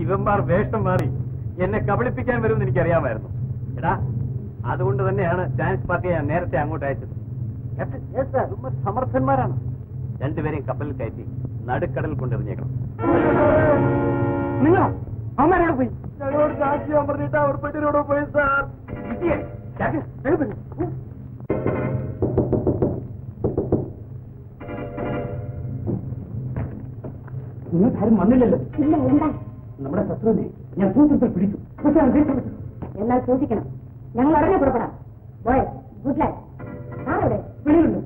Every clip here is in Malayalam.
ഇവന്മാർ വേഷം മാറി എന്നെ കബളിപ്പിക്കാൻ വരുമെന്ന് എനിക്കറിയാമായിരുന്നു. എടാ, അതുകൊണ്ട് തന്നെയാണ് ചൈനീസ് പാർട്ടിയെ ഞാൻ നേരത്തെ അങ്ങോട്ട് അയച്ചത്. സമർത്ഥന്മാരാണ്. രണ്ടുപേരെയും കപ്പലിൽ കയറ്റി നടുക്കടലിൽ കൊണ്ടെറിഞ്ഞേക്കണം. നിങ്ങളോ അമ്മരോട് പോയി? ഞങ്ങളോട് സാക്ഷ്യം പറഞ്ഞിട്ട് അവർ പെട്ടിനോട് പോയി സാർ. നിങ്ങൾക്കാരും വന്നില്ലല്ലോ. ഇല്ല, എന്താ? നമ്മുടെ ശത്രുവിനെ ഞാൻ സൂത്രത്തിൽ പിടിച്ചു. പക്ഷേ എന്നാൽ സൂക്ഷിക്കണം. ഞങ്ങൾ ഉടനെ പുറപ്പെടാം. Boy, good life. ആരവിടെ? വെളിയിലുണ്ട്.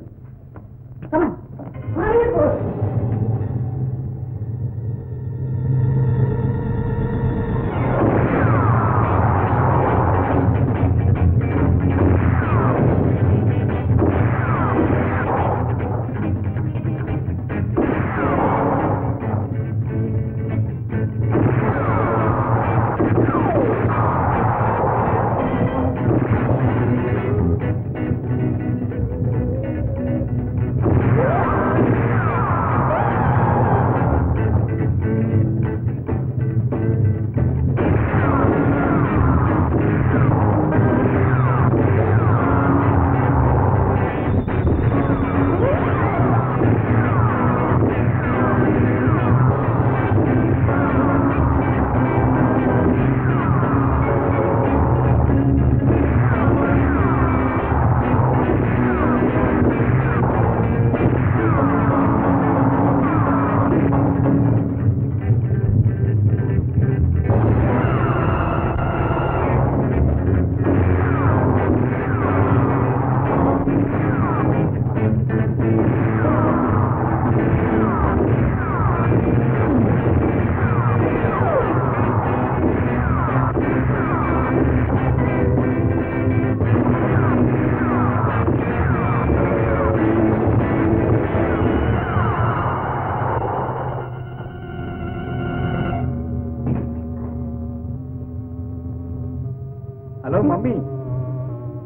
ഹലോ മമ്മി,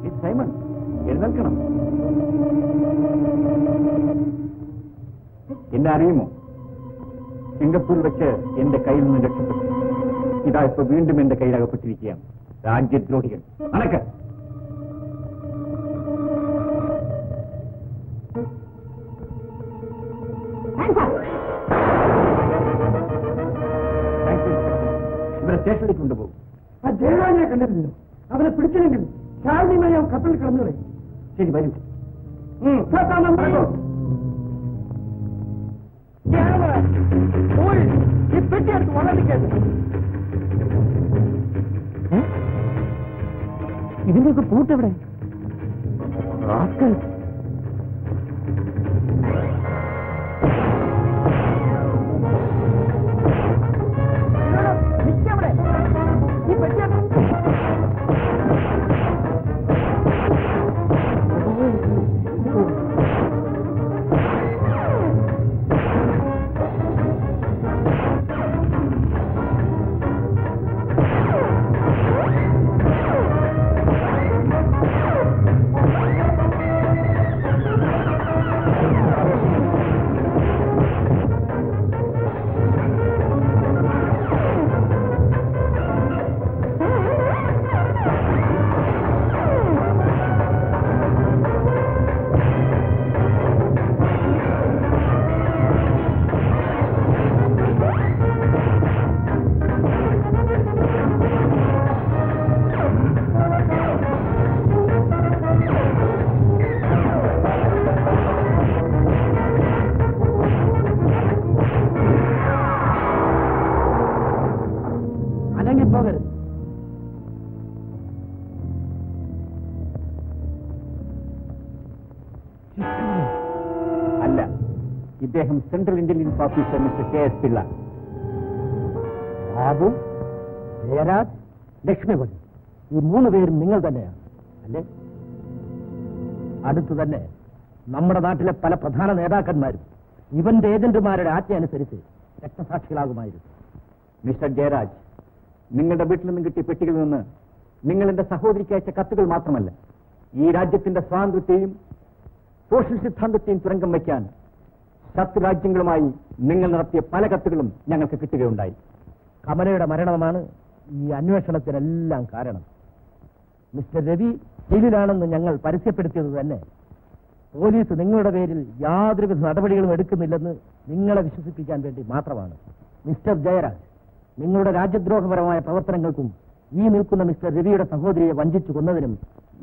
ഇത് സൈമൺ. എഴുന്നേൽക്കണം. എന്നെ അറിയുമോ? സിംഗപ്പൂർ വെച്ച് എന്റെ കയ്യിൽ നിന്ന് രക്ഷപ്പെട്ടു. ഇതാ ഇപ്പൊ വീണ്ടും എന്റെ കയ്യിലകപ്പെട്ടിരിക്കുകയാണ്. രാജ്യദ്രോഹികൾ. അനക്ക് ഇവരെ സ്റ്റേഷനിലേക്ക് കൊണ്ടുപോകും. ആ ജയരാജനെ കണ്ടിട്ടില്ലോ? അവനെ പിടിച്ചില്ലെങ്കിൽ ശാലിനിയുമായി അവൻ കപ്പലിൽ കിടന്നുകളെ. ശരി, വരൂ. ഈ പെട്ടിയെടുത്ത് വളർത്തിക്കരുത്. ഇതിന്റെയൊക്കെ പൂട്ടെവിടെ? ഈ പെട്ടിയെടുത്ത് പോകരുത്. അല്ല, ഇദ്ദേഹം central intelligence officer mister KS Pillai. Babu, Jayaraj, Lakshmipathy, ഈ 3 പേരും നിങ്ങൾ തന്നെയാണ് അല്ലേ? അടുത്തു തന്നെ നമ്മുടെ നാട്ടിലെ പല പ്രധാന നേതാക്കന്മാരും ഇവന്റെ ഏജന്റുമാരുടെ ആജ്ഞ അനുസരിച്ച് രക്തസാക്ഷികളാകുമായിരുന്നു. മിസ്റ്റർ ജയരാജ്, നിങ്ങളുടെ വീട്ടിൽ നിന്നും കിട്ടിയ പെട്ടികളിൽ നിന്ന് നിങ്ങൾ എന്റെ സഹോദരിക്ക് അയച്ച കത്തുകൾ മാത്രമല്ല, ഈ രാജ്യത്തിന്റെ സ്വാതന്ത്ര്യത്തെയും സോഷ്യൽ സിദ്ധാന്തത്തെയും തുരങ്കം വയ്ക്കാൻ ശത്രുരാജ്യങ്ങളുമായി നിങ്ങൾ നടത്തിയ പല കത്തുകളും ഞങ്ങൾക്ക് കിട്ടുകയുണ്ടായി. കമലയുടെ മരണമാണ് ഈ അന്വേഷണത്തിനെല്ലാം കാരണം. മിസ്റ്റർ രവി ജയിലിലാണെന്ന് ഞങ്ങൾ പരസ്യപ്പെടുത്തിയത് തന്നെ പോലീസ് നിങ്ങളുടെ പേരിൽ യാതൊരുവിധ നടപടികളും എടുക്കുന്നില്ലെന്ന് നിങ്ങളെ വിശ്വസിപ്പിക്കാൻ വേണ്ടി മാത്രമാണ്. മിസ്റ്റർ ജയരാജ്, നിങ്ങളുടെ രാജ്യദ്രോഹപരമായ പ്രവർത്തനങ്ങൾക്കും ഈ നിൽക്കുന്ന മിസ്റ്റർ രവിയുടെ സഹോദരിയെ വഞ്ചിച്ചു കൊന്നതിനും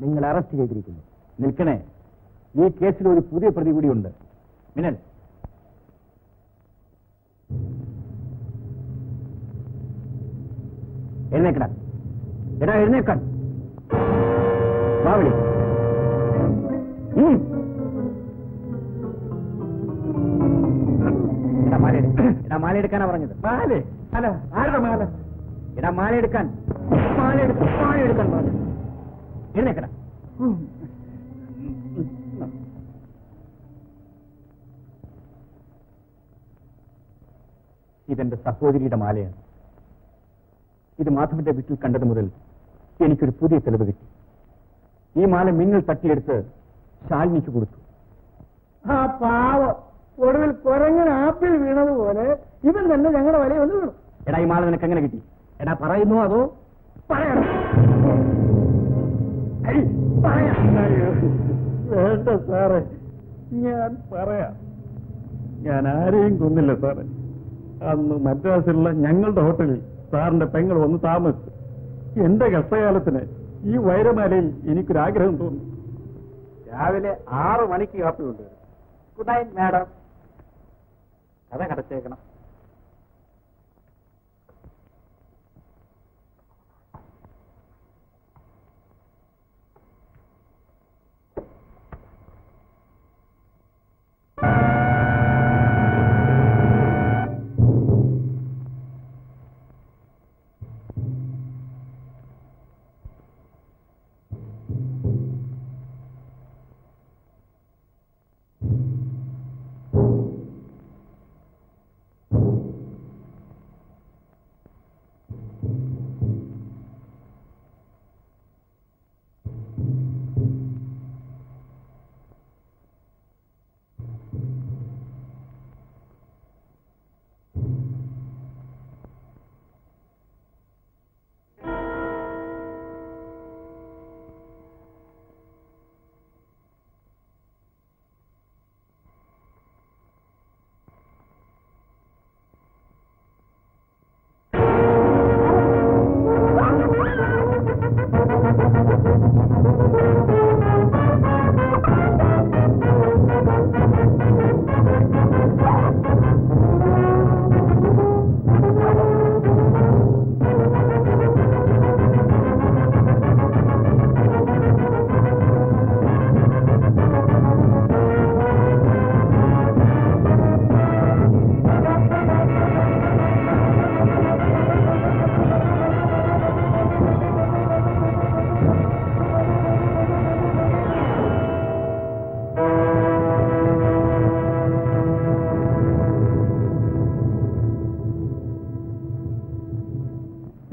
നിങ്ങൾ അറസ്റ്റ് ചെയ്തിരിക്കുന്നു. നിൽക്കണേ, ഈ കേസിൽ ഒരു പുതിയ പ്രതി കൂടിയുണ്ട്. മിനൽ, എഴുന്നേക്കടാ. എടാ എഴുന്നേക്കാൻ. വാവിളി. എടാ മാല എടുക്കാനാ പറഞ്ഞത്. മാല? അല്ല, ആരുടെ മാല? എടാ മാല എടുക്കാൻ. മാല എടുക്കാൻ പറഞ്ഞു. എഴുന്നേക്കടാ. ഇതെന്റെ സഹോദരിയുടെ മാലയാണ്. ഇത് മാധവന്റെ വീട്ടിൽ കണ്ടത് മുതൽ എനിക്കൊരു പുതിയ തെളിവ് കിട്ടി. ഈ മാല മിന്നൽ തട്ടിയെടുത്ത് ശാലിനിക്ക് കൊടുത്തു. ആ പാവം ഒടുവിൽ കുരങ്ങൻ ആപ്പിൽ വീണതുപോലെ ഇവൻ തന്നെ ഞങ്ങളുടെ വലയിൽ ഒന്ന് വീണു. എടാ, ഈ മാല നിനക്ക് എങ്ങനെ കിട്ടി? എടാ പറയുന്നു അതോ പറയണം? വേണ്ട സാറേ, ഞാൻ പറയാം. ഞാൻ ആരെയും കൊന്നില്ല സാറേ. അന്ന് മദ്രാസിലുള്ള ഞങ്ങളുടെ ഹോട്ടലിൽ സാറിന്റെ പെങ്ങൾ വന്ന് താമസിച്ചു. എന്റെ കഷ്ടകാലത്തിന് ഈ വൈരമാലയിൽ എനിക്കൊരാഗ്രഹം തോന്നി. രാവിലെ 6 മണിക്ക് കാപ്പി കൊണ്ടുവരും. Good night madam. കഥ കടച്ചേക്കണം.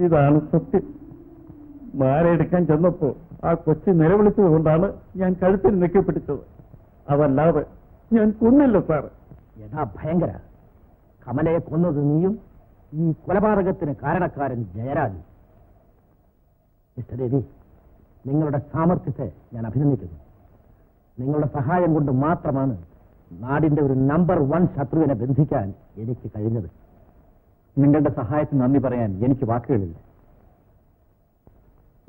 ഇതാണ് സത്യം. മാലയെടുക്കാൻ ചെന്നപ്പോ ആ കൊച്ചി നിലവിളിച്ചത് കൊണ്ടാണ് ഞാൻ കഴുത്തിൽ നെക്കിപ്പിടിച്ചത്. അതല്ലാതെ ഞാൻ കൊന്നില്ല സാറ്. യഥാ ഭയങ്കര. കമലയെ കൊന്നത് നീയും, ഈ കൊലപാതകത്തിന് കാരണക്കാരൻ ജയരാജ്. മിസ്റ്റർ രവി, നിങ്ങളുടെ സാമർത്ഥ്യത്തെ ഞാൻ അഭിനന്ദിക്കുന്നു. നിങ്ങളുടെ സഹായം കൊണ്ട് മാത്രമാണ് നാടിന്റെ ഒരു നമ്പർ 1 ശത്രുവിനെ ബന്ധിക്കാൻ എനിക്ക് കഴിഞ്ഞത്. നിങ്ങളുടെ സഹായത്തിന് നന്ദി പറയാൻ എനിക്ക് വാക്കുകളില്ല.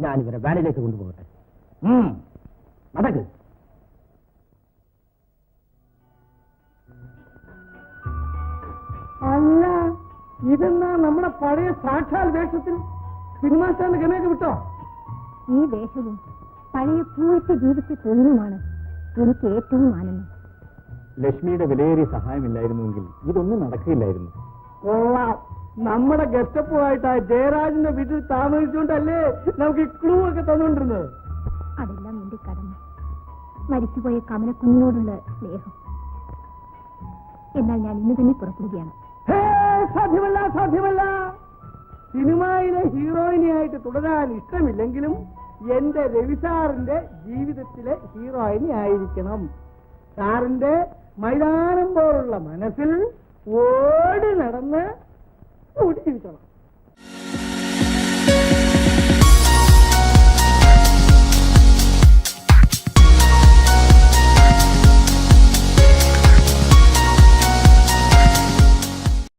ഞാനിവരെ വാനിലേക്ക് കൊണ്ടുപോകട്ടെ. നടക്ക്. അല്ല, ഇതെന്നാ നമ്മുടെ പഴയ സാക്ഷാൽ വേഷത്തിൽ സിനിമാസ്റ്റാറിന്റെ ഗമയൊക്കെ വിട്ടോ? ഈ വേഷവും പഴയ പൂവിട്ട് ജീവിച്ച തൊഴിലുമാണ് എനിക്ക് ഏറ്റവും ആനന്ദം. ലക്ഷ്മിയുടെ വിലയേറിയ സഹായമില്ലായിരുന്നുവെങ്കിൽ ഇതൊന്നും നടക്കില്ലായിരുന്നു. കൊള്ളാം. നമ്മുടെ ഗസ്റ്റപ്പുമായിട്ട് ആ ജയരാജിന്റെ വീട്ടിൽ താമസിച്ചുകൊണ്ടല്ലേ നമുക്ക് ഈ ക്ലൂ ഒക്കെ തന്നുകൊണ്ടിരുന്നത്? അതെല്ലാം എന്റെ കടമ. മരിച്ചുപോയ കമലക്കുഞ്ഞിനോടുള്ള സ്നേഹം. എന്നാൽ ഞാൻ ഇന്ന് തന്നെ പുറപ്പെടുകയാണ്. സാധ്യമല്ല, സാധ്യമല്ല. സിനിമയിലെ ഹീറോയിനിയായിട്ട് തുടരാൻ ഇഷ്ടമില്ലെങ്കിലും എന്റെ രവി സാറിന്റെ ജീവിതത്തിലെ ഹീറോയിനി ആയിരിക്കണം. സാറിന്റെ മൈതാനം പോലുള്ള മനസ്സിൽ ഓടി നടന്ന് കൂടി ജീവിച്ചോളാം.